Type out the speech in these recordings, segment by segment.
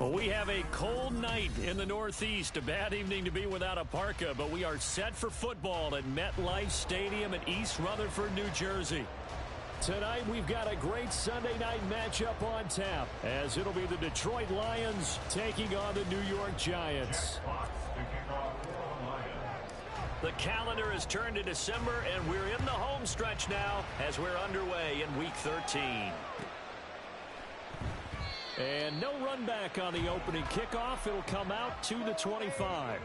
Well, we have a cold night in the Northeast. A bad evening to be without a parka, but we are set for football at MetLife Stadium in East Rutherford, New Jersey. Tonight, we've got a great Sunday night matchup on tap, as it'll be the Detroit Lions taking on the New York Giants. The calendar has turned to December, and we're in the home stretch now as we're underway in Week 13. And no run back on the opening kickoff. It'll come out to the 25.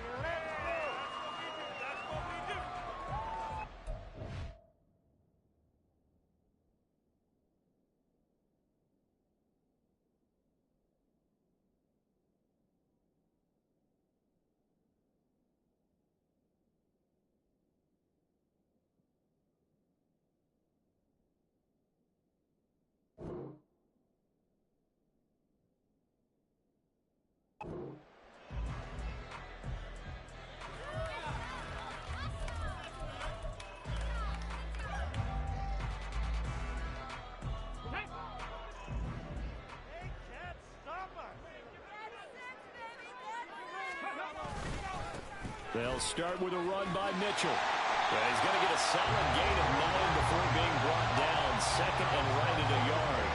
They'll start with a run by Mitchell. Well, he's going to get a solid gain of 9 before being brought down. Second and right at a yard.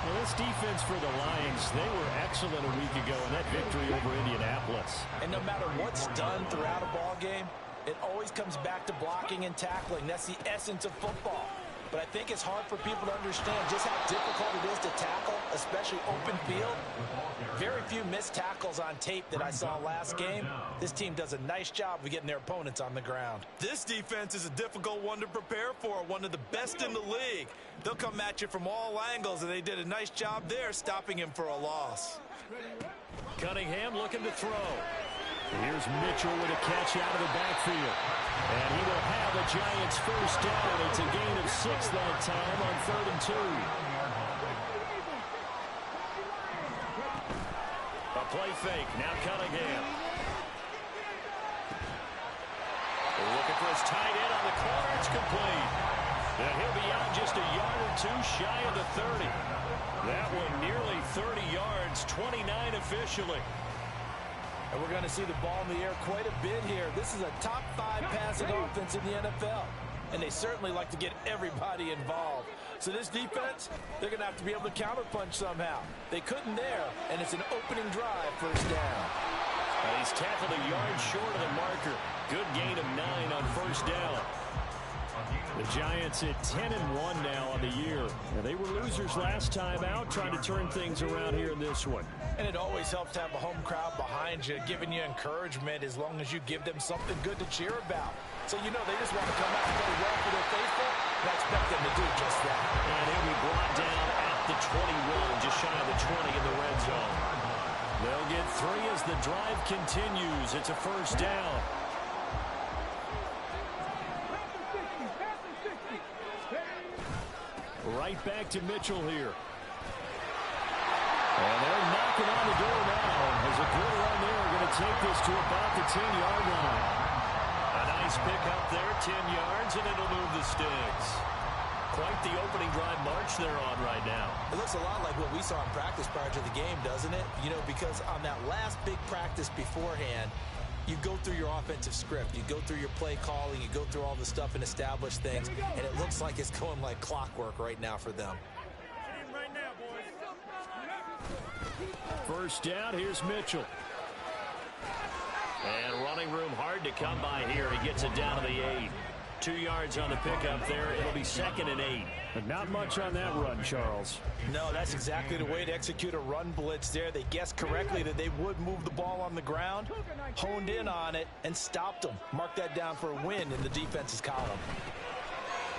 Well, this defense for the Lions, they were excellent a week ago in that victory over Indianapolis. And no matter what's done throughout a ball game, it always comes back to blocking and tackling. That's the essence of football. But I think it's hard for people to understand just how difficult it is to tackle, especially open field. Very few missed tackles on tape that I saw last game. This team does a nice job of getting their opponents on the ground. This defense is a difficult one to prepare for, one of the best in the league. They'll come at you from all angles, and they did a nice job there stopping him for a loss. Cunningham looking to throw. Here's Mitchell with a catch out of the backfield. And he will have the Giants first down. It's a gain of 6 that time on 3rd and 2. A play fake. Now Cunningham. Looking for his tight end on the corner. It's complete. And he'll be out just a yard or two shy of the 30. That one nearly 30 yards, 29 officially. And we're going to see the ball in the air quite a bit here. This is a top 5 passing offense in the NFL. And they certainly like to get everybody involved. So this defense, they're going to have to be able to counterpunch somehow. They couldn't there, and it's an opening drive, first down. And he's tackled a yard short of the marker. Good gain of 9 on first down. The Giants at 10-1 now on the year. And they were losers last time out, trying to turn things around here in this one. And it always helps to have a home crowd behind you, giving you encouragement as long as you give them something good to cheer about. So you know they just want to come out and play well for their faithful, and I expect them to do just that. And he'll be brought down at the 21, just shy of the 20 in the red zone. They'll get 3 as the drive continues. It's a first down. Right back to Mitchell here. And they're knocking on the door now. As a good run there, going to take this to about the 10-yard line. A nice pick up there, 10 yards, and it'll move the sticks. Quite the opening drive march they're on right now. It looks a lot like what we saw in practice prior to the game, doesn't it? You know, because on that last big practice beforehand, you go through your offensive script. You go through your play calling. You go through all the stuff and establish things. And it looks like it's going like clockwork right now for them. First down, here's Mitchell. And running room hard to come by here. He gets it down to the 8. 2 yards on the pickup there. It'll be 2nd and 8. But not much on that run, Charles. No, that's exactly the way to execute a run blitz there. They guessed correctly that they would move the ball on the ground, honed in on it, and stopped them. Mark that down for a win in the defense's column.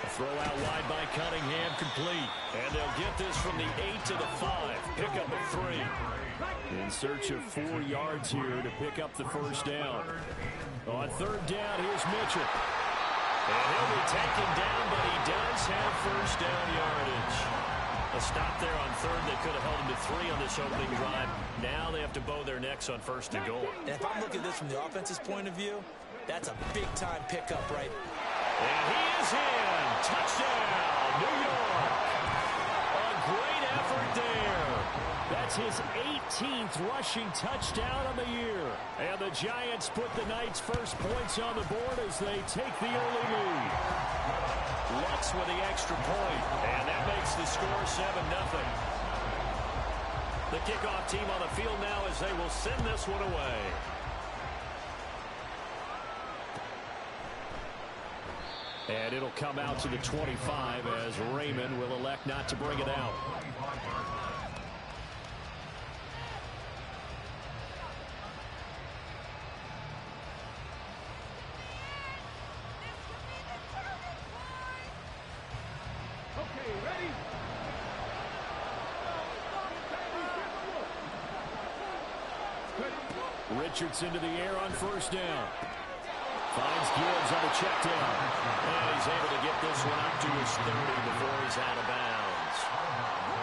A throw out wide by Cunningham, complete. And they'll get this from the 8 to the 5. Pickup of 3. In search of 4 yards here to pick up the first down. On 3rd down, here's Mitchell. And he'll be taken down, but he does have first down yardage. A stop there on 3rd. They could have held him to 3 on this opening drive. Now they have to bow their necks on 1st and goal. And if I'm looking at this from the offense's point of view, that's a big-time pickup, right? And he is in. Touchdown, New York. A great effort there. That That's his 18th rushing touchdown of the year. And the Giants put the Knights' first points on the board as they take the early lead. Lutz with the extra point, and that makes the score 7-0. The kickoff team on the field now as they will send this one away. And it'll come out to the 25 as Raymond will elect not to bring it out. Richardson to the air on first down. Finds Gibbs on the check down. And he's able to get this one up to his 30 before he's out of bounds.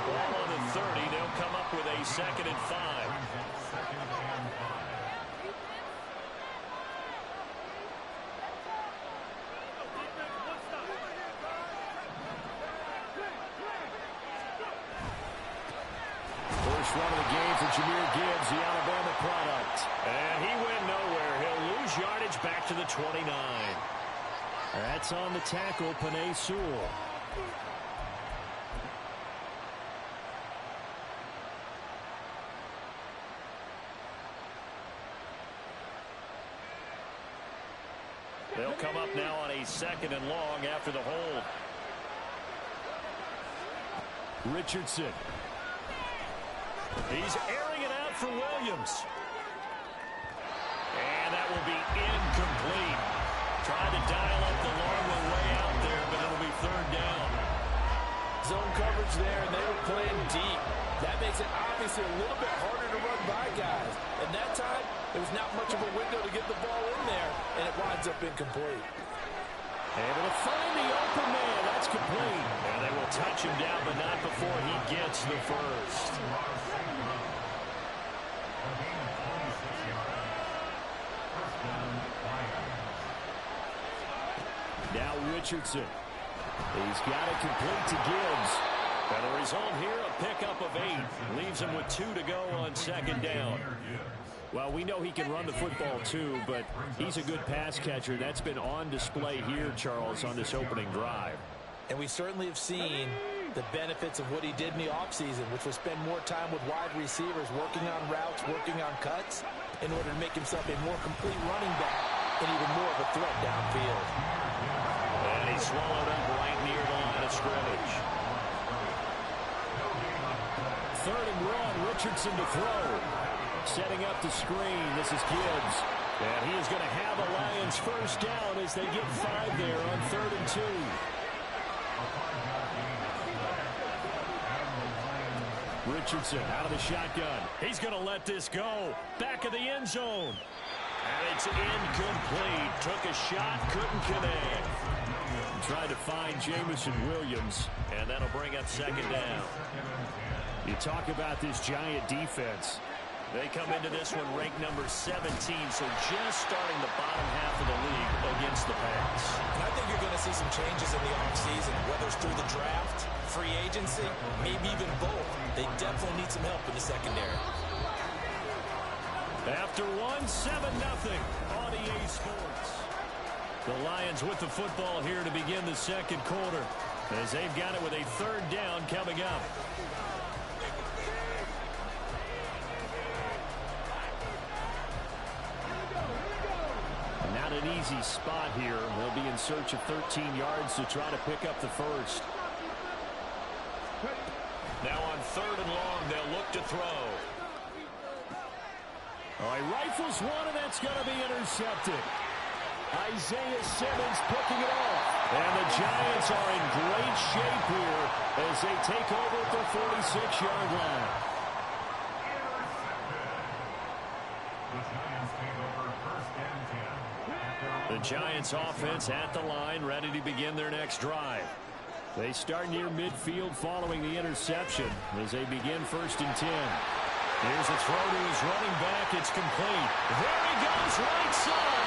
Ball on the 30. They'll come up with a 2nd and 5. First run of the game for Jahmyr Gibbs, the Alabama product. And he went nowhere. He'll lose yardage back to the 29. That's on the tackle, Penei Sewell. They'll come up now on a 2nd and long after the hold. Richardson. He's airing it out for Williams. And that will be incomplete. Tried to dial up the long one way out there, but it'll be 3rd down. Zone coverage there, and they were playing deep. That makes it obviously a little bit harder to run by guys. And that time, there was not much of a window to get the ball in there, and it winds up incomplete. Able to find the open man. That's complete. And they will touch him down, but not before he gets the first. Now Richardson. He's got it complete to Gibbs. And the result here, a pickup of 8. Leaves him with 2 to go on 2nd down. Well, we know he can run the football too, but he's a good pass catcher. That's been on display here, Charles, on this opening drive. And we certainly have seen the benefits of what he did in the offseason, which was spend more time with wide receivers, working on routes, working on cuts, in order to make himself a more complete running back and even more of a threat downfield. And he swallowed up right near the line of scrimmage. 3rd and run, Richardson to throw. Setting up the screen, this is Gibbs. And he is going to have a Lions first down as they get 5 there on 3rd and 2. Richardson out of the shotgun. He's going to let this go. Back of the end zone. And it's incomplete. Took a shot, couldn't connect. Tried to find Jamison Williams, and that'll bring up 2nd down. You talk about this Giant defense. They come into this one ranked number 17, so just starting the bottom half of the league against the pass. And I think you're going to see some changes in the offseason, whether it's through the draft, free agency, maybe even both. They definitely need some help in the secondary. After 7-0 on EA Sports. The Lions with the football here to begin the 2nd quarter, as they've got it with a 3rd down coming up. Not an easy spot here. They'll be in search of 13 yards to try to pick up the first. Now on 3rd and long, they'll look to throw. All right, rifles one, and that's going to be intercepted. Isaiah Simmons picking it off. And the Giants are in great shape here as they take over at their 46-yard line. The Giants offense at the line, ready to begin their next drive. They start near midfield following the interception as they begin 1st and 10. Here's a throw to his running back. It's complete. There he goes, right side.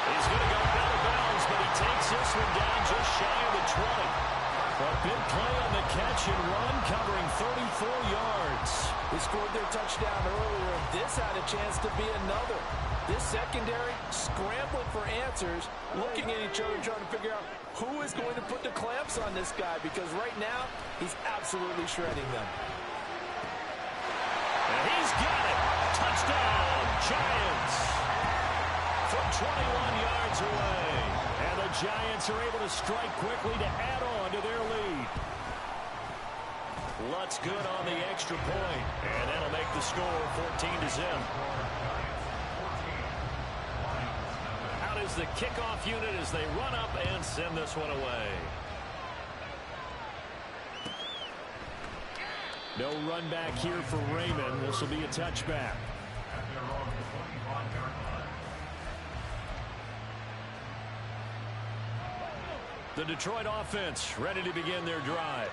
He's going to go out of bounds, but he takes this one down just shy of the 20. A big play on the catch and run, covering 34 yards. They scored their touchdown earlier, and this had a chance to be another. This secondary scrambling for answers, looking at each other, trying to figure out who is going to put the clamps on this guy, because right now, he's absolutely shredding them. And he's got it. Touchdown, Giants. From 21 yards away. And the Giants are able to strike quickly to add on to their lead. Lutz good on the extra point, and that'll make the score 14-0. Out is the kickoff unit as they run up and send this one away. No run back here for Raymond. This will be a touchback. The Detroit offense ready to begin their drive.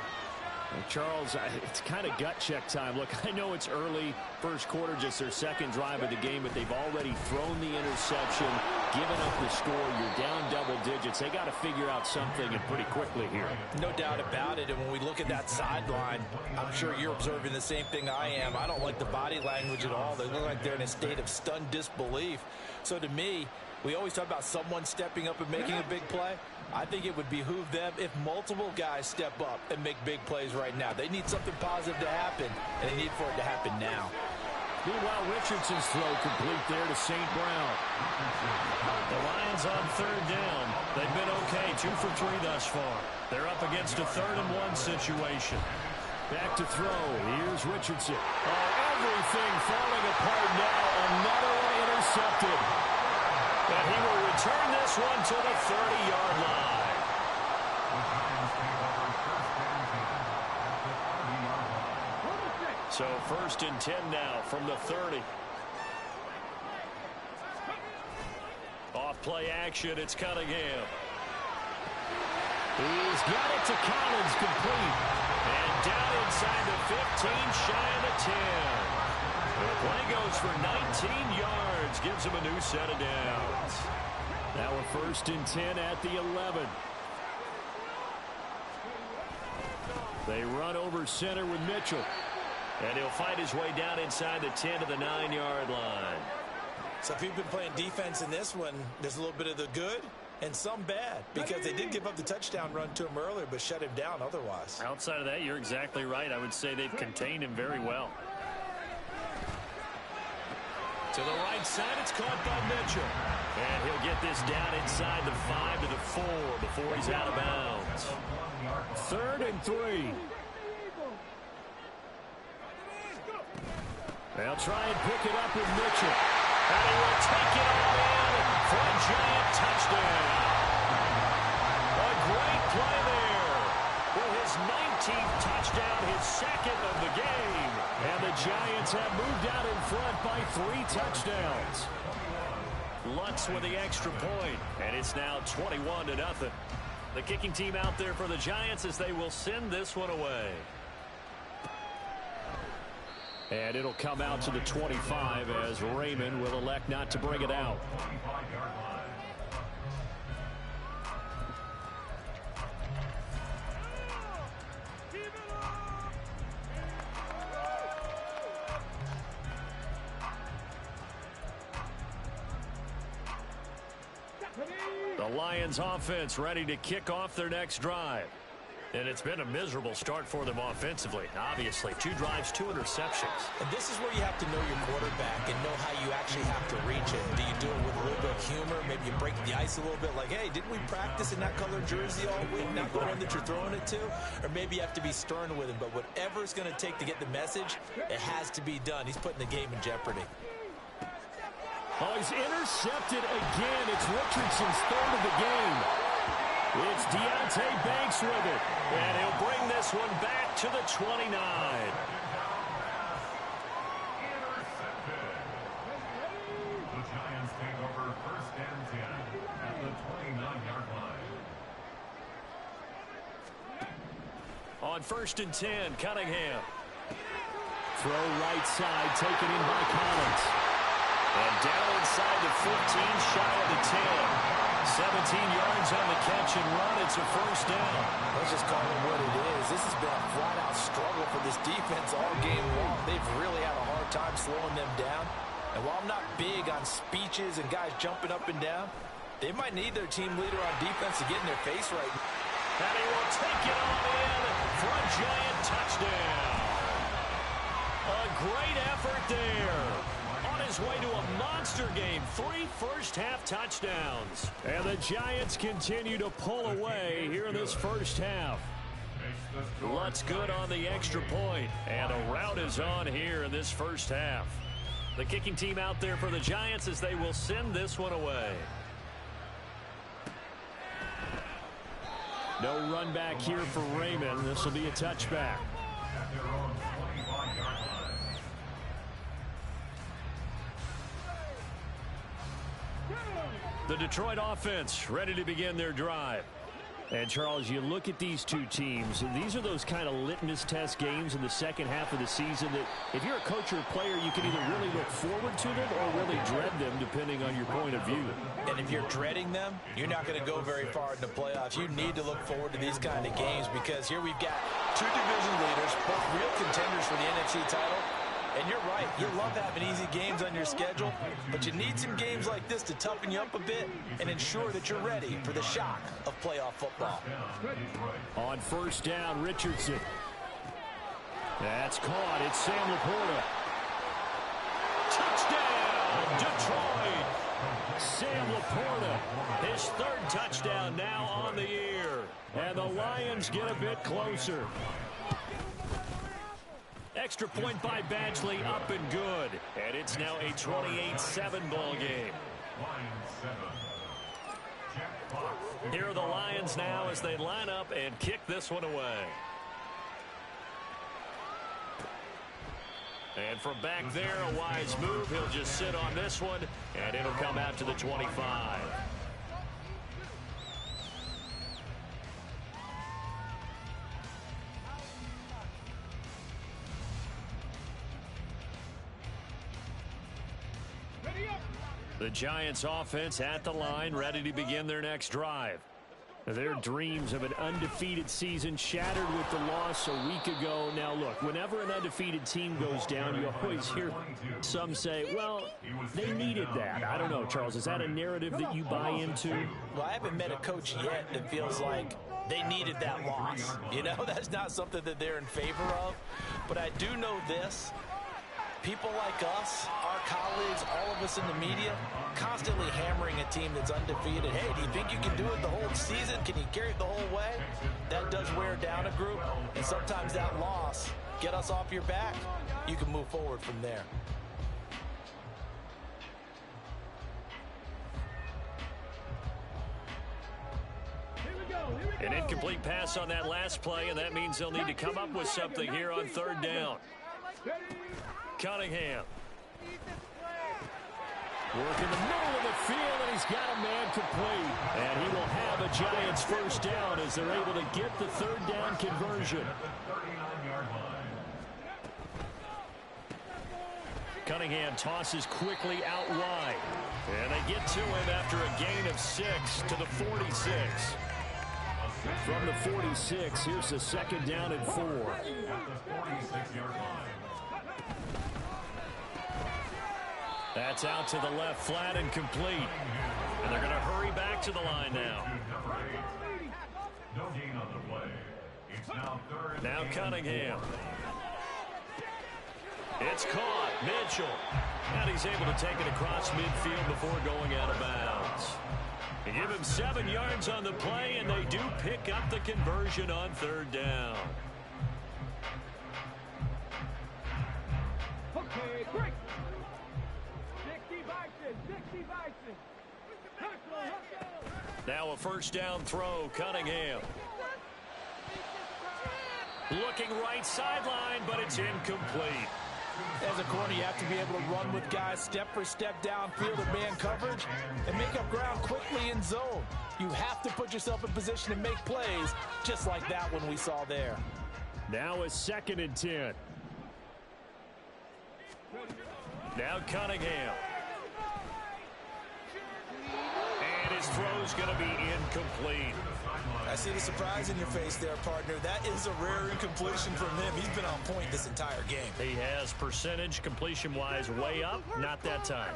And Charles, it's kind of gut check time. Look, I know it's early, first quarter, just their second drive of the game, but they've already thrown the interception, given up the score. You're down double digits. They got to figure out something, and pretty quickly here. No doubt about it. And when we look at that sideline, I'm sure you're observing the same thing I am. I don't like the body language at all. They look like they're in a state of stunned disbelief. So to me, we always talk about someone stepping up and making a big play. I think it would behoove them if multiple guys step up and make big plays right now. They need something positive to happen, and they need for it to happen now. Meanwhile, Richardson's throw complete there to St. Brown. The Lions on third down. They've been okay, 2 for 3 thus far. They're up against a 3rd-and-1 situation. Back to throw. Here's Richardson. Oh, everything falling apart now. Another one intercepted. And he will return this one to the 30-yard line. So 1st and 10 now from the 30. Off play action, it's Cunningham. He's got it to Collins, complete. And down inside the 15, shy of the 10. The play goes for 19 yards, gives him a new set of downs. Now a 1st and 10 at the 11. They run over center with Mitchell. And he'll fight his way down inside the 10 to the 9-yard line. So if you've been playing defense in this one, there's a little bit of the good and some bad, because they did give up the touchdown run to him earlier but shut him down otherwise. Outside of that, you're exactly right. I would say they've contained him very well. To the right side, it's caught by Mitchell. And he'll get this down inside the 5 to the 4 before he's out of bounds. 3rd and 3. They'll try and pick it up with Mitchell. And he will take it all in for a giant touchdown. A great play there. With his 19th touchdown, his 2nd of the game. And the Giants have moved out in front by 3 touchdowns. Lutz with the extra point, and it's now 21-0. The kicking team out there for the Giants as they will send this one away. And it'll come out to the 25 as Raymond will elect not to bring it out. The Lions offense ready to kick off their next drive. And it's been a miserable start for them offensively. Obviously, 2 drives, 2 interceptions. And this is where you have to know your quarterback and know how you actually have to reach it. Do you do it with a little bit of humor? Maybe you break the ice a little bit like, hey, didn't we practice in that color jersey all week? Not the one that you're throwing it to? Or maybe you have to be stern with him. But whatever it's going to take to get the message, it has to be done. He's putting the game in jeopardy. Oh, he's intercepted again. It's Richardson's 3rd of the game. It's Deontay Banks with it. And he'll bring this one back to the 29. The Giants take over 1st and 10 at the 29-yard line. On 1st and 10, Cunningham. Throw right side, taken in by Collins. And down inside the 15, shy of the 10. 17 yards on the catch and run. It's a 1st down. Let's just call it what it this defense all game long. They've really had a hard time slowing them down. And while I'm not big on speeches and guys jumping up and down, they might need their team leader on defense to get in their face right now. And he will take it on in for a giant touchdown. A great effort there. On his way to a monster game, 3 first-half touchdowns. And the Giants continue to pull away here in this first half. Lutz good on the extra point. And a rout is on here in this first half. The kicking team out there for the Giants as they will send this one away. No run back here for Raymond. This will be a touchback. At their own 25-yard line. The Detroit offense ready to begin their drive. And, Charles, you look at these two teams, these are those kind of litmus test games in the second half of the season that if you're a coach or a player, you can either really look forward to them or really dread them, depending on your point of view. And if you're dreading them, you're not going to go very far in the playoffs. You need to look forward to these kind of games because here we've got 2 division leaders, both real contenders for the NFC title. And you're right, you love having easy games on your schedule, but you need some games like this to toughen you up a bit and ensure that you're ready for the shock of playoff football. On first down, Richardson. That's caught. It's Sam Laporta. Touchdown, Detroit! Sam Laporta, his 3rd touchdown now on the year. And the Lions get a bit closer. Extra point by Badgley, up and good. And it's now a 28-7 ball game. Here are the Lions now as they line up and kick this one away. And from back there, a wise move. He'll just sit on this one, and it'll come out to the 25. The Giants offense at the line, ready to begin their next drive. Their dreams of an undefeated season shattered with the loss a week ago. Now, look, whenever an undefeated team goes down, you always hear some say, well, they needed that. I don't know, Charles. Is that a narrative that you buy into? Well, I haven't met a coach yet that feels like they needed that loss. You know, that's not something that they're in favor of. But I do know this. People like us, our colleagues, all of us in the media, constantly hammering a team that's undefeated. Hey, do you think you can do it the whole season? Can you carry it the whole way? That does wear down a group, and sometimes that loss, get us off your back, you can move forward from there. An incomplete pass on that last play, and that means they'll need to come up with something here on 3rd down. Cunningham. Working the middle of the field, and he's got a man complete. And he will have a Giants first down as they're able to get the 3rd down conversion. Cunningham tosses quickly out wide. And they get to him after a gain of 6 to the 46. From the 46, here's the 2nd down and 4. At the 46-yard line. That's out to the left, flat and complete. And they're going to hurry back to the line now. No gain on the play. It's now Cunningham. It's caught. Mitchell. And he's able to take it across midfield before going out of bounds. They give him 7 yards on the play, and they do pick up the conversion on 3rd down. Okay, break. Now a first down throw, Cunningham. Looking right sideline, but it's incomplete. As a corner, you have to be able to run with guys step for step downfield in man coverage and make up ground quickly in zone. You have to put yourself in position to make plays, just like that one we saw there. Now a 2nd and 10. Now Cunningham. And his throw's going to be incomplete. I see the surprise in your face there, partner. That is a rare incompletion from him. He's been on point this entire game. He has percentage completion-wise way up. Not that time.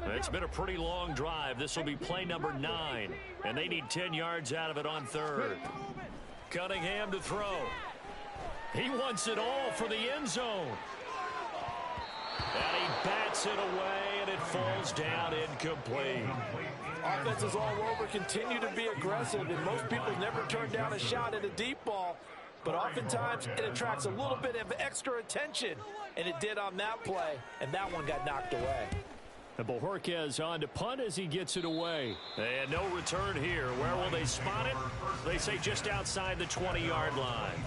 It's been a pretty long drive. This will be play number 9, and they need 10 yards out of it on third. Cunningham to throw. He wants it all for the end zone. And he bats it away, and it falls down incomplete. Offenses all over continue to be aggressive, and most people never turn down a shot at a deep ball. But oftentimes, it attracts a little bit of extra attention, and it did on that play, and that one got knocked away. And P4K on to punt as he gets it away. And no return here. Where will they spot it? They say just outside the 20-yard line.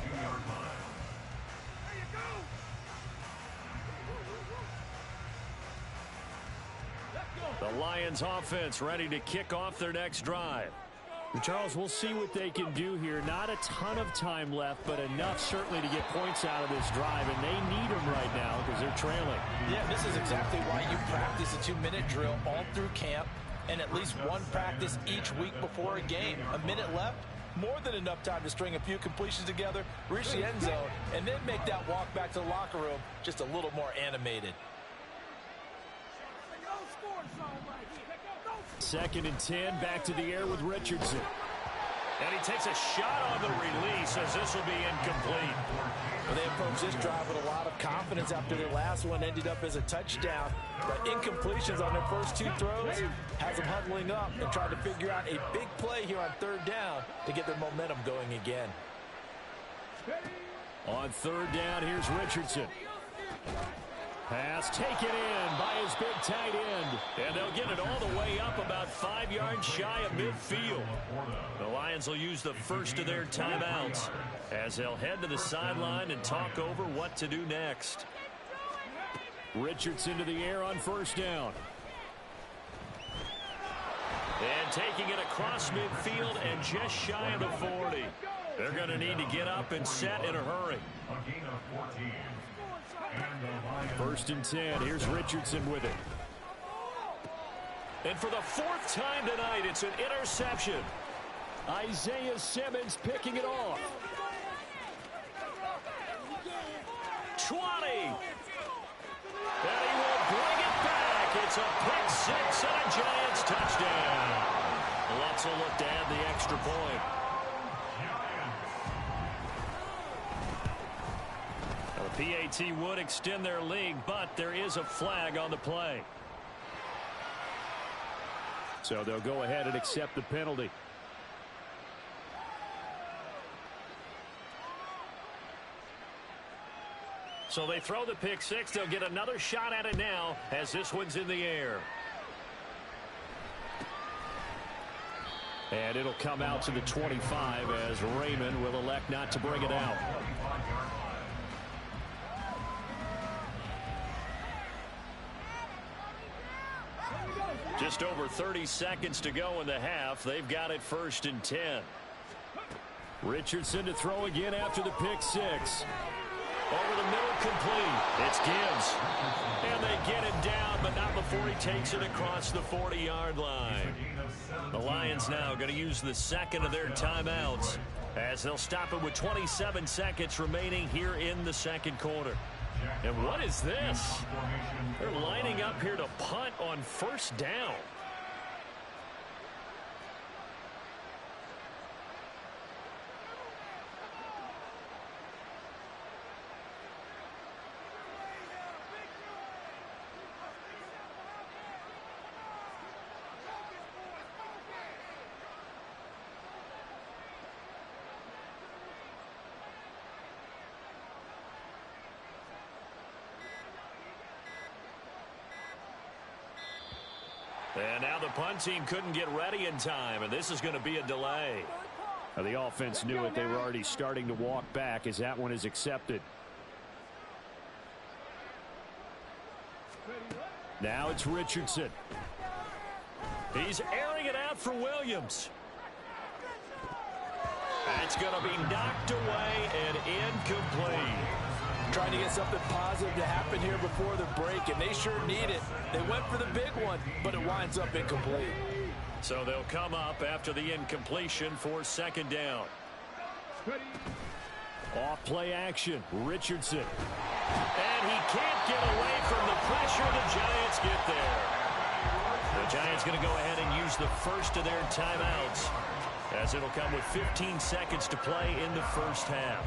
The Lions offense ready to kick off their next drive. Charles, we'll see what they can do here. Not a ton of time left, but enough certainly to get points out of this drive, and they need them right now because they're trailing. Yeah, this is exactly why you practice a 2-minute drill all through camp and at least one practice each week before a game. A minute left, more than enough time to string a few completions together, reach the end zone, and then make that walk back to the locker room just a little more animated. 2nd and 10, back to the air with Richardson. And he takes a shot on the release as this will be incomplete. Well, they approached this drive with a lot of confidence after their last one ended up as a touchdown. But incompletions on their first 2 throws has them huddling up and trying to figure out a big play here on 3rd down to get their momentum going again. On 3rd down, here's Richardson. Pass taken in by his big tight end. And they'll get it all the way up about 5 yards shy of midfield. The Lions will use the first of their timeouts as they'll head to the sideline and talk over what to do next. Richardson to the air on 1st down. And taking it across midfield and just shy of the 40. They're going to need to get up and set in a hurry. A gain of 14. 1st and 10. Here's Richardson with it. And for the 4th time tonight, it's an interception. Isaiah Simmons picking it off. 20. And he will bring it back. It's a pick 6 and a Giants touchdown. Let's look to add the extra point. PAT would extend their lead, but there is a flag on the play. So they'll go ahead and accept the penalty. So they throw the pick 6. They'll get another shot at it now as this one's in the air. And it'll come out to the 25 as Raymond will elect not to bring it out. Just over 30 seconds to go in the half. They've got it 1st and 10. Richardson to throw again after the pick 6. Over the middle, complete. It's Gibbs. And they get him down, but not before he takes it across the 40-yard line. The Lions now going to use the 2nd of their timeouts as they'll stop it with 27 seconds remaining here in the 2nd quarter. And what is this? They're lining up here to punt on 1st down. And now the punt team couldn't get ready in time, and this is going to be a delay. Now the offense knew it. They were already starting to walk back as that one is accepted. Now it's Richardson. He's airing it out for Williams. That's going to be knocked away and incomplete. Trying to get something positive to happen here before the break, and they sure need it. They went for the big one, but it winds up incomplete. So they'll come up after the incompletion for second down. Off play action. Richardson. And he can't get away from the pressure. The Giants get there. The Giants going to go ahead and use the first of their timeouts, as it'll come with 15 seconds to play in the first half.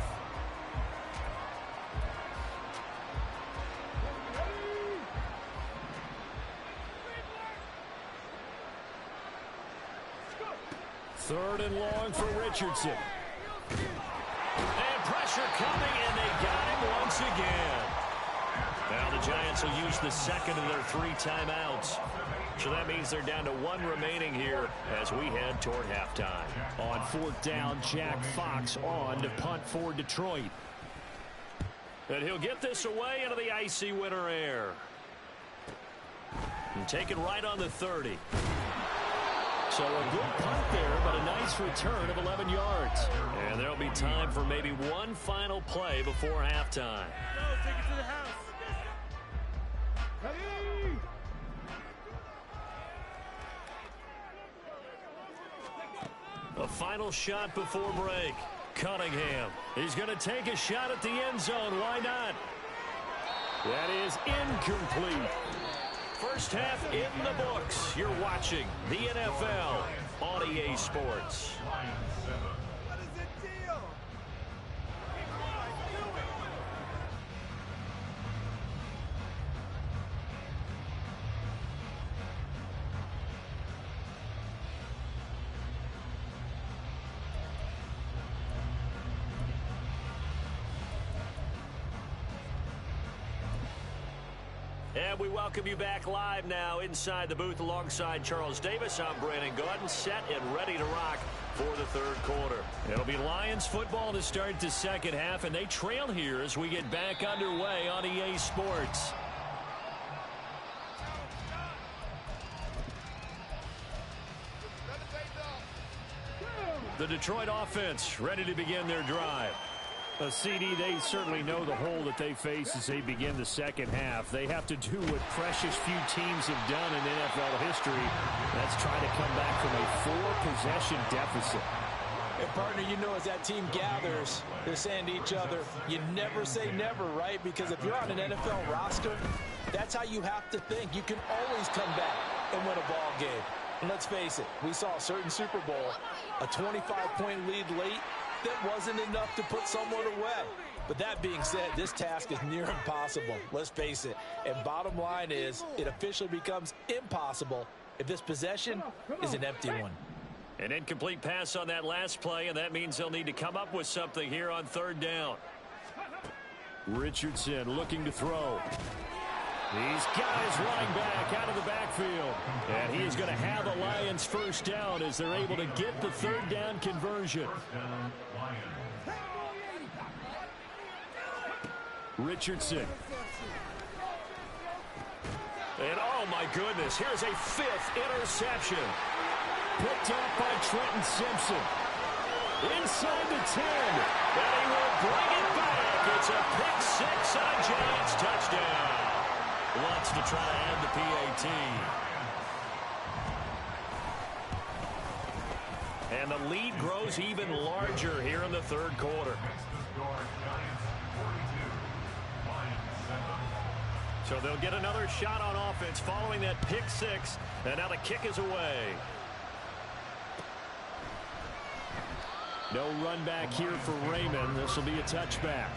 Third and long for Richardson. And pressure coming, and they got him once again. Now the Giants will use the second of their 3 timeouts. So that means they're down to 1 remaining here as we head toward halftime. On 4th down, Jack Fox on to punt for Detroit. And he'll get this away into the icy winter air. And take it right on the 30. So a good punt there, but a nice return of 11 yards. And there'll be time for maybe one final play before halftime. Take it to the house. Hey! A final shot before break. Cunningham. He's going to take a shot at the end zone. Why not? That is incomplete. First half in the books. You're watching the NFL on EA Sports. What is the deal? And we welcome you back live now inside the booth alongside Charles Davis. I'm Brandon Gaudin, set and ready to rock for the third quarter. It'll be Lions football to start the second half, and they trail here as we get back underway on EA Sports. The Detroit offense ready to begin their drive. CD, they certainly know the hole that they face as they begin the second half. They have to do what precious few teams have done in NFL history. That's try to come back from a 4-possession deficit. And partner, you know, as that team gathers, they're saying to each other, you never say never, right? Because if you're on an NFL roster, that's how you have to think. You can always come back and win a ball game. And let's face it, we saw a certain Super Bowl, a 25-point lead late, that wasn't enough to put someone away. But that being said, this task is near impossible. Let's face it. And bottom line is, it officially becomes impossible if this possession is an empty one. An incomplete pass on that last play, and that means they'll need to come up with something here on third down. Richardson looking to throw. These guys running back out of the backfield. And he is going to have a Lions first down as they're able to get the third down conversion. Richardson. And oh my goodness, here's a 5th interception. Picked up by Trenton Simpson. Inside the 10. And he will bring it back. It's a pick 6 and a Giants touchdown. Wants to try to add the PAT. And the lead grows even larger here in the third quarter. So they'll get another shot on offense following that pick 6. And now the kick is away. No run back here for Raymond. This will be a touchback.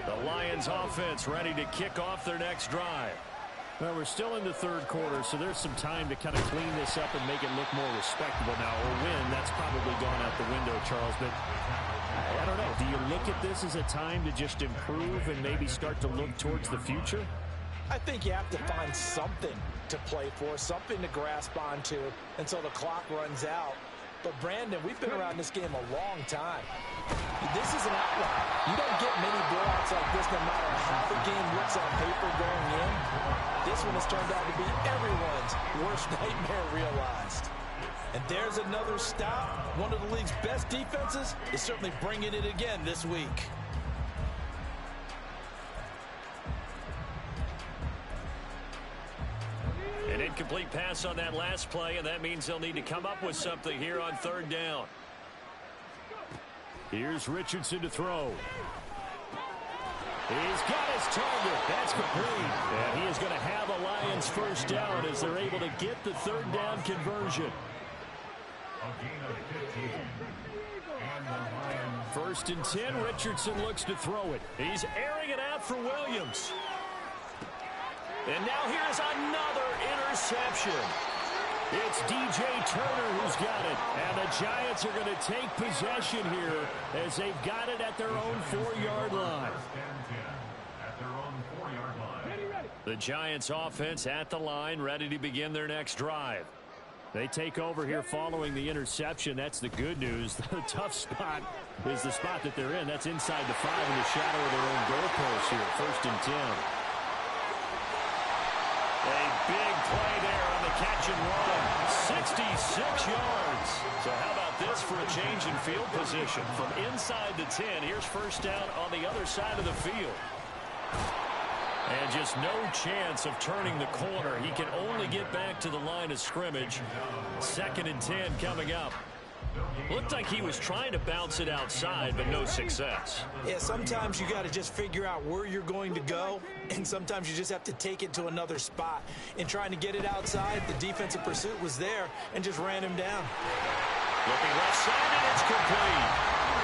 The Lions offense ready to kick off their next drive. Well, we're still in the third quarter, so there's some time to kind of clean this up and make it look more respectable now. Or win, that's probably gone out the window, Charles. But I don't know. Do you look at this as a time to just improve and maybe start to look towards the future? I think you have to find something to play for, something to grasp onto until the clock runs out. But, Brandon, we've been around this game a long time. This is an outlier. You don't get many blowouts like this no matter how the game looks on paper going in. This one has turned out to be everyone's worst nightmare realized. And there's another stop. One of the league's best defenses is certainly bringing it again this week. An incomplete pass on that last play, and that means they'll need to come up with something here on third down. Here's Richardson to throw. He's got his target. That's complete. And he is going to have a Lions first down as they're able to get the third down conversion. First and 10, Richardson looks to throw it. He's airing it out for Williams. And now here's another interception. It's DJ Turner who's got it. And the Giants are going to take possession here as they've got it at their own 4-yard line. The Giants offense at the line, ready to begin their next drive. They take over here following the interception. That's the good news. The tough spot is the spot that they're in. That's inside the 5 in the shadow of their own goalpost here. First and 10. A big play there on the catch and run. 66 yards. So how about this for a change in field position? From inside the 10, here's first down on the other side of the field. And just no chance of turning the corner. He can only get back to the line of scrimmage. Second and 10 coming up. Looked like he was trying to bounce it outside, but no success. Yeah, sometimes you got to just figure out where you're going to go, and sometimes you just have to take it to another spot. In trying to get it outside, the defensive pursuit was there and just ran him down. Looking left side, and it's complete.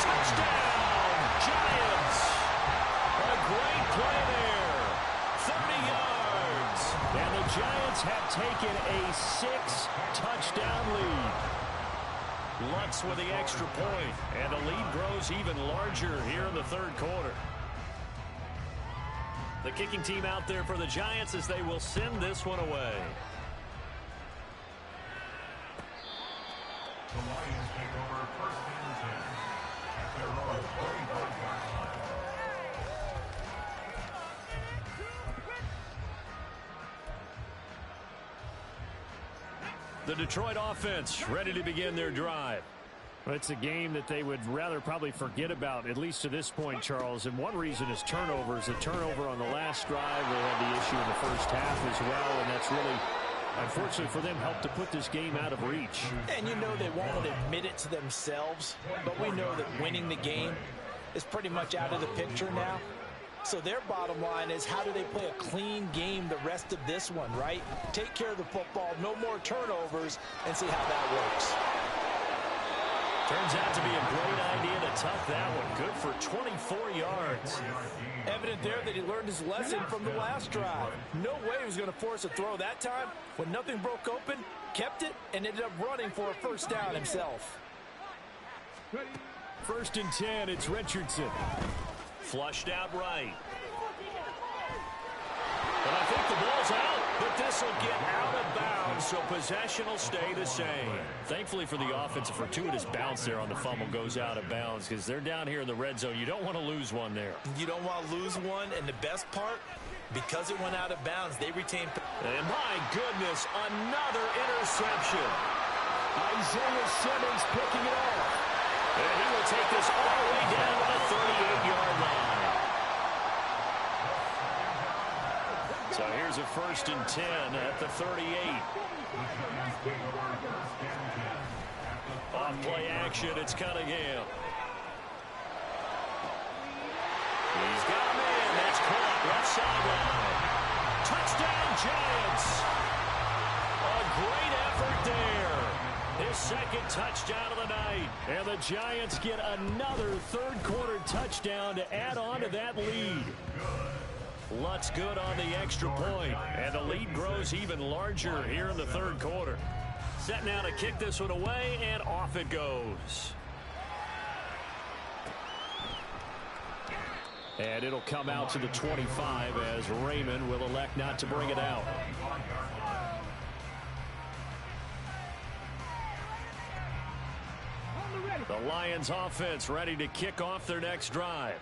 Touchdown, Giants. A great play there. 30 yards. And the Giants have taken a 6-touchdown lead. Lutz with the extra point, and the lead grows even larger here in the third quarter. The kicking team out there for the Giants as they will send this one away. The Lions take over first and 10 at their own 45-yard line. The Detroit offense ready to begin their drive. Well, it's a game that they would rather probably forget about, at least to this point, Charles. And one reason is turnovers. The turnover on the last drive, they had the issue in the first half as well. And that's really, unfortunately for them, helped to put this game out of reach. And you know they won't admit it to themselves, but we know that winning the game is pretty much out of the picture now. So their bottom line is, how do they play a clean game the rest of this one, right? Take care of the football, no more turnovers, and see how that works. Turns out to be a great idea to tuck that one. Good for 24 yards. Evident there that he learned his lesson from the last drive. No way he was going to force a throw that time. When nothing broke open, kept it, and ended up running for a first down himself. First and 10, it's Richardson. Flushed out right. And I think the ball's out, but this will get out of bounds, so possession will stay the same. Thankfully for the offense, a fortuitous bounce there on the fumble goes out of bounds because they're down here in the red zone. You don't want to lose one there. You don't want to lose one, and the best part, because it went out of bounds, they retained. And my goodness, another interception. Isaiah Simmons picking it off. And he will take this all the way down to the 38-yard line. So here's a first and 10 at the 38. Off play action, it's Cunningham. He's got a man, that's caught, left sideline. Touchdown Giants. A great effort there. His second touchdown of the night. And the Giants get another third-quarter touchdown to add on to that lead. Lutz good on the extra point, and the lead grows even larger here in the third quarter. Set now to kick this one away, and off it goes. And it'll come out to the 25 as Raymond will elect not to bring it out. The Lions offense ready to kick off their next drive.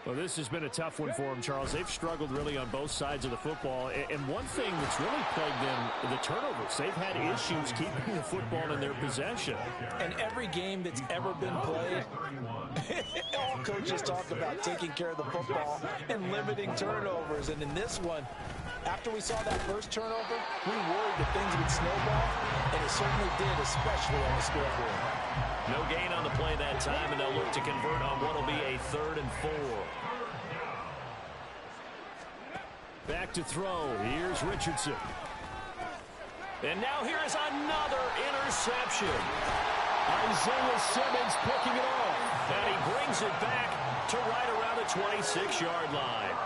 Well, this has been a tough one for them, Charles. They've struggled really on both sides of the football. And one thing that's really plagued them, the turnovers. They've had issues keeping the football in their possession. And every game that's ever been played, all coaches talk about taking care of the football and limiting turnovers. And in this one, after we saw that first turnover, we worried that things would snowball, and it certainly did, especially on the scoreboard. No gain on the play that time, and they'll look to convert on what will be a 3rd and 4. Back to throw. Here's Richardson. And now here is another interception. Isaiah Simmons picking it off. And he brings it back to right around the 26-yard line.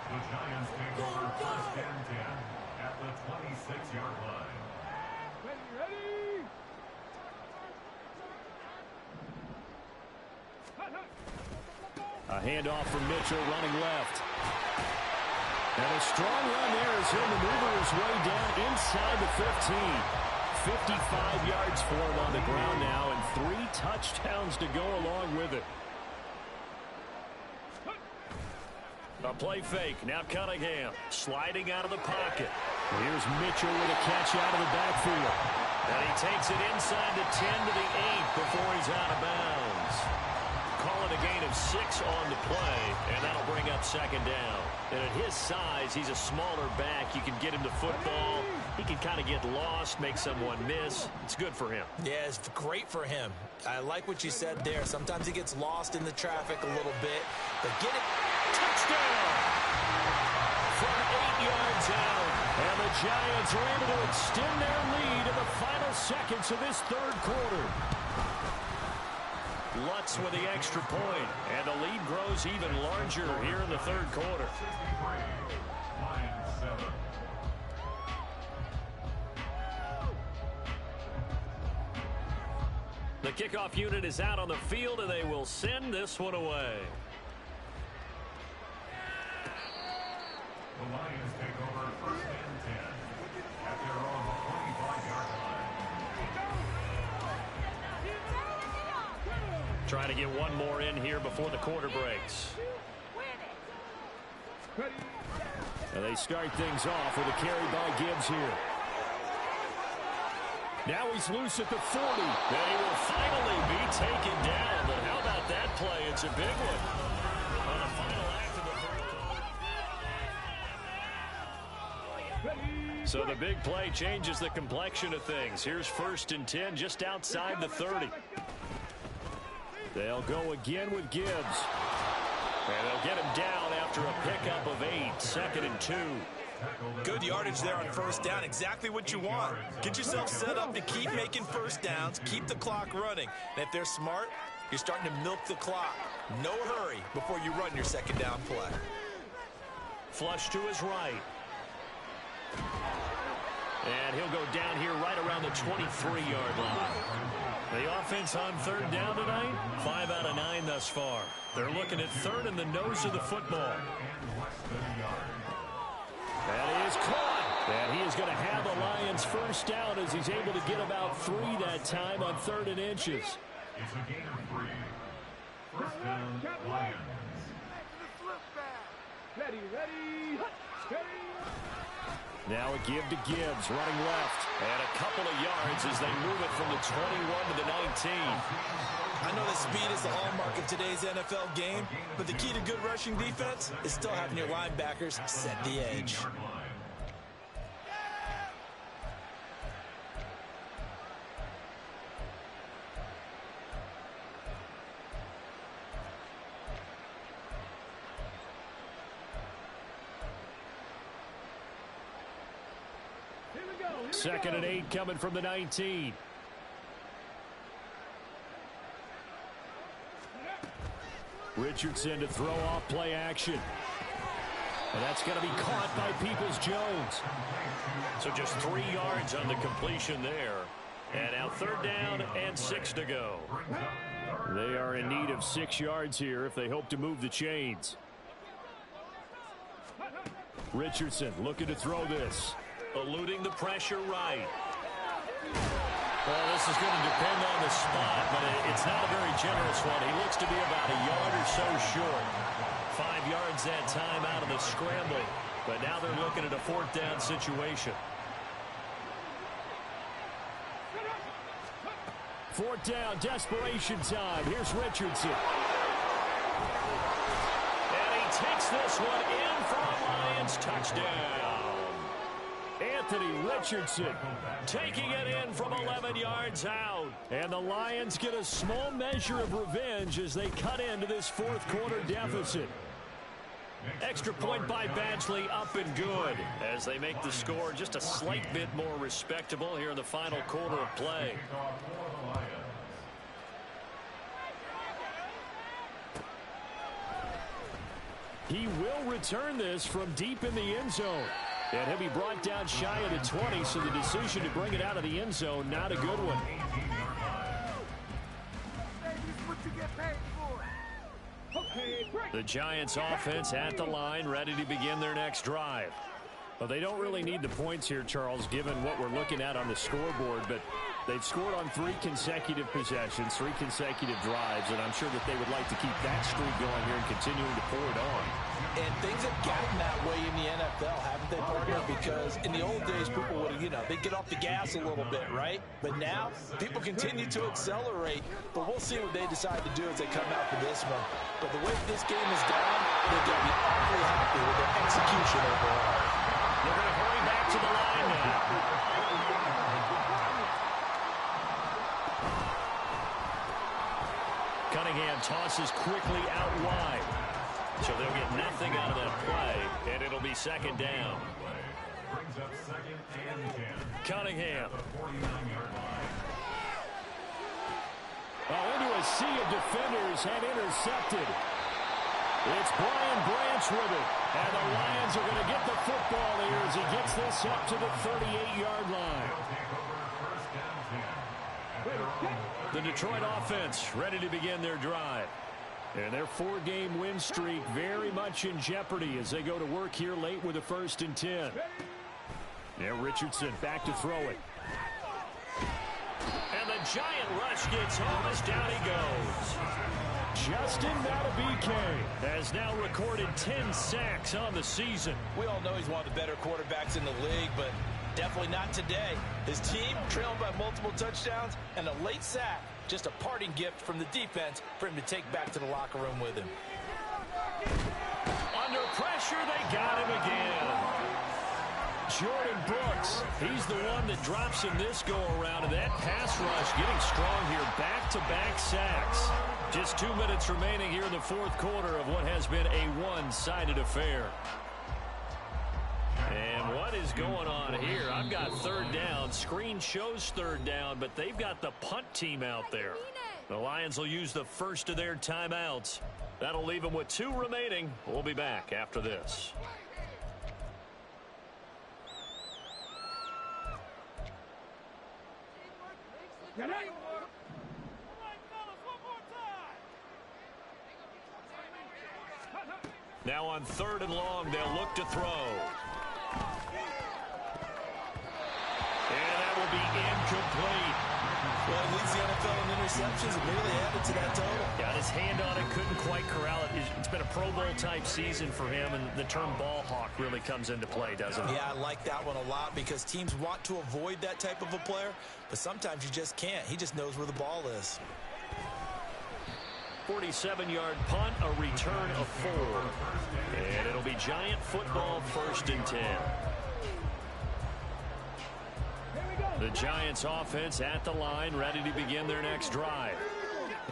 The Giants take over 1st and 10 at the 26-yard line. Ready? A handoff from Mitchell running left. And a strong run there as he'll maneuver his way down inside the 15. 55 yards for him on the ground now and 3 touchdowns to go along with it. A play fake. Now Cunningham sliding out of the pocket. Here's Mitchell with a catch out of the backfield. And he takes it inside the 10 to the 8 before he's out of bounds. Call it a gain of 6 on the play, and that'll bring up 2nd down. And at his size, he's a smaller back. You can get him to football. He can kind of get lost, make someone miss. It's good for him. Yeah, it's great for him. I like what you said there. Sometimes he gets lost in the traffic a little bit, but get it. Touchdown! From 8 yards out. And the Giants are able to extend their lead in the final seconds of this 3rd quarter. Lutz with the extra point, and the lead grows even larger here in the 3rd quarter. The kickoff unit is out on the field, and they will send this one away. The Lions take over 1st and 10 at their own 25-yard line. Trying to get one more in here before the quarter breaks. And they start things off with a carry by Gibbs here. Now he's loose at the 40. And he will finally be taken down. But how about that play? It's a big one. On the final act of the 3rd. So the big play changes the complexion of things. Here's 1st and 10 just outside the 30. They'll go again with Gibbs. And they'll get him down after a pickup of 8. 2nd and 2. Good yardage there on 1st down. Exactly what you want. Get yourself set up to keep making 1st downs. Keep the clock running. And if they're smart, you're starting to milk the clock. No hurry before you run your 2nd down play. Flush to his right. And he'll go down here right around the 23-yard line. The offense on 3rd down tonight, 5 out of 9 thus far. They're looking at 3rd in the nose of the football. That is caught. And he is going to have the Lions 1st down as he's able to get about 3 that time on 3rd and inches. It's a gain of 3. 1st down, Lions. Ready. Now a give to Gibbs, running left. And a couple of yards as they move it from the 21 to the 19. I know that speed is the hallmark of today's NFL game, but the key to good rushing defense is still having your linebackers set the edge. Second and 8 coming from the 19. Richardson to throw off play action. And that's going to be caught by Peoples-Jones. So just 3 yards on the completion there. And now 3rd down and 6 to go. They are in need of 6 yards here if they hope to move the chains. Richardson looking to throw this. Eluding the pressure right. Well, this is going to depend on the spot, but it's not a very generous one. He looks to be about a yard or so short. 5 yards that time out of the scramble, but now they're looking at a 4th down situation. 4th down, desperation time. Here's Richardson. And he takes this one in for a Lions touchdown. Anthony Richardson taking it in from 11 yards out. And the Lions get a small measure of revenge as they cut into this 4th quarter deficit. Extra point by Badgley, up and good, as they make the score just a slight bit more respectable here in the final quarter of play. He will return this from deep in the end zone. And he'll be brought down shy of the 20, so the decision to bring it out of the end zone, not a good one. The Giants offense at the line, ready to begin their next drive. Well, they don't really need the points here, Charles, given what we're looking at on the scoreboard, but they've scored on 3 consecutive possessions, 3 consecutive drives, and I'm sure that they would like to keep that streak going here and continuing to pour it on. And things have gotten that way in the NFL, haven't they, partner? Because in the old days, people would, they'd get off the gas a little bit, right? But now, people continue to accelerate. But we'll see what they decide to do as they come out for this one. But the way this game is gone, they're going to be awfully happy with their execution overall. They're going to hurry back to the line now. Cunningham tosses quickly out wide. So they'll get nothing out of that play, and it'll be 2nd down. Brings up 2nd and 10. Cunningham. Into a sea of defenders and intercepted. It's Brian Branch with it. And the Lions are going to get the football here as he gets this up to the 38-yard line. The Detroit offense ready to begin their drive. And their 4-game win streak very much in jeopardy as they go to work here late with a 1st and 10. Now Richardson back to throw it. And the giant rush gets home as down he goes. Justin Matabike has now recorded 10 sacks on the season. We all know he's one of the better quarterbacks in the league, but definitely not today. His team trailed by multiple touchdowns and a late sack. Just a parting gift from the defense for him to take back to the locker room with him. Under pressure, they got him again. Jordan Brooks, he's the one that drops in this go-around, and that pass rush getting strong here. Back-to-back sacks. Just 2 minutes remaining here in the 4th quarter of what has been a one-sided affair. And what is going on here? I've got 3rd down. Screen shows 3rd down, but they've got the punt team out there. The Lions will use the first of their timeouts. That'll leave them with 2 remaining. We'll be back after this. Now on 3rd and long, they'll look to throw. And that will be incomplete. Well, he leads the NFL in interceptions and nearly added to that total. Got his hand on it, couldn't quite corral it. It's been a Pro Bowl-type season for him, and the term ball hawk really comes into play, doesn't it? Yeah, I like that one a lot because teams want to avoid that type of a player, but sometimes you just can't. He just knows where the ball is. 47-yard punt, a return of 4. And it'll be Giant football, 1st and 10. The Giants offense at the line, ready to begin their next drive.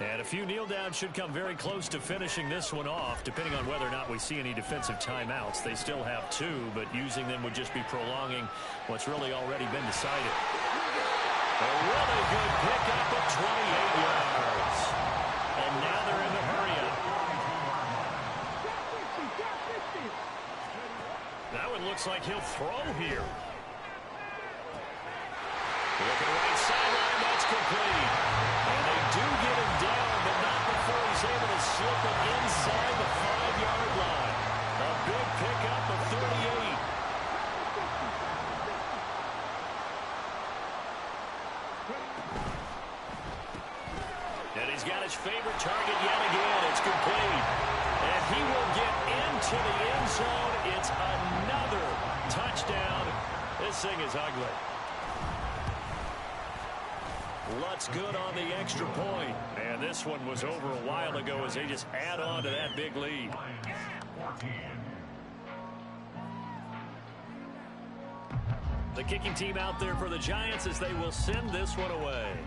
And a few kneel downs should come very close to finishing this one off, depending on whether or not we see any defensive timeouts. They still have 2, but using them would just be prolonging what's really already been decided. A really good pickup of 28 yards. And now they're in the hurry-up. That one looks like he'll throw here. Looking right sideline, that's complete. And they do get him down, but not before he's able to slip it inside the 5-yard line. A big pickup of 38. his favorite target yet again. It's complete. And he will get into the end zone. It's another touchdown. This thing is ugly. Lutz good on the extra point. And this one was over a while ago as they just add on to that big lead. The kicking team out there for the Giants as they will send this one away.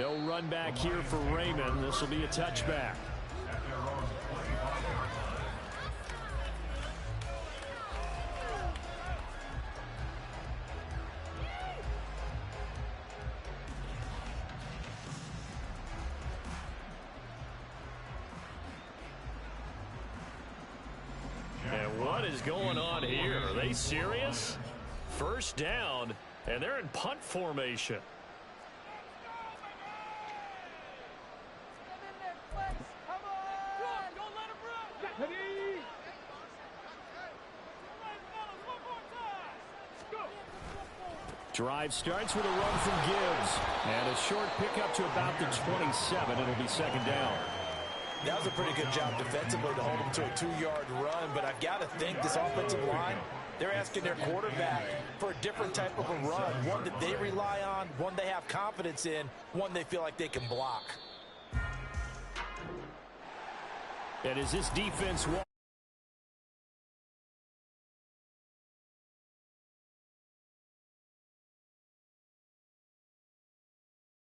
No run back here for Raymond. This will be a touchback. And what is going on here? Are they serious? First down, and they're in punt formation. Drive starts with a run from Gibbs. And a short pickup to about the 27. It'll be second down. That was a pretty good job defensively to hold them to a 2-yard run, but I've got to think this offensive line, they're asking their quarterback for a different type of a run, one that they rely on, one they have confidence in, one they feel like they can block. And as this defense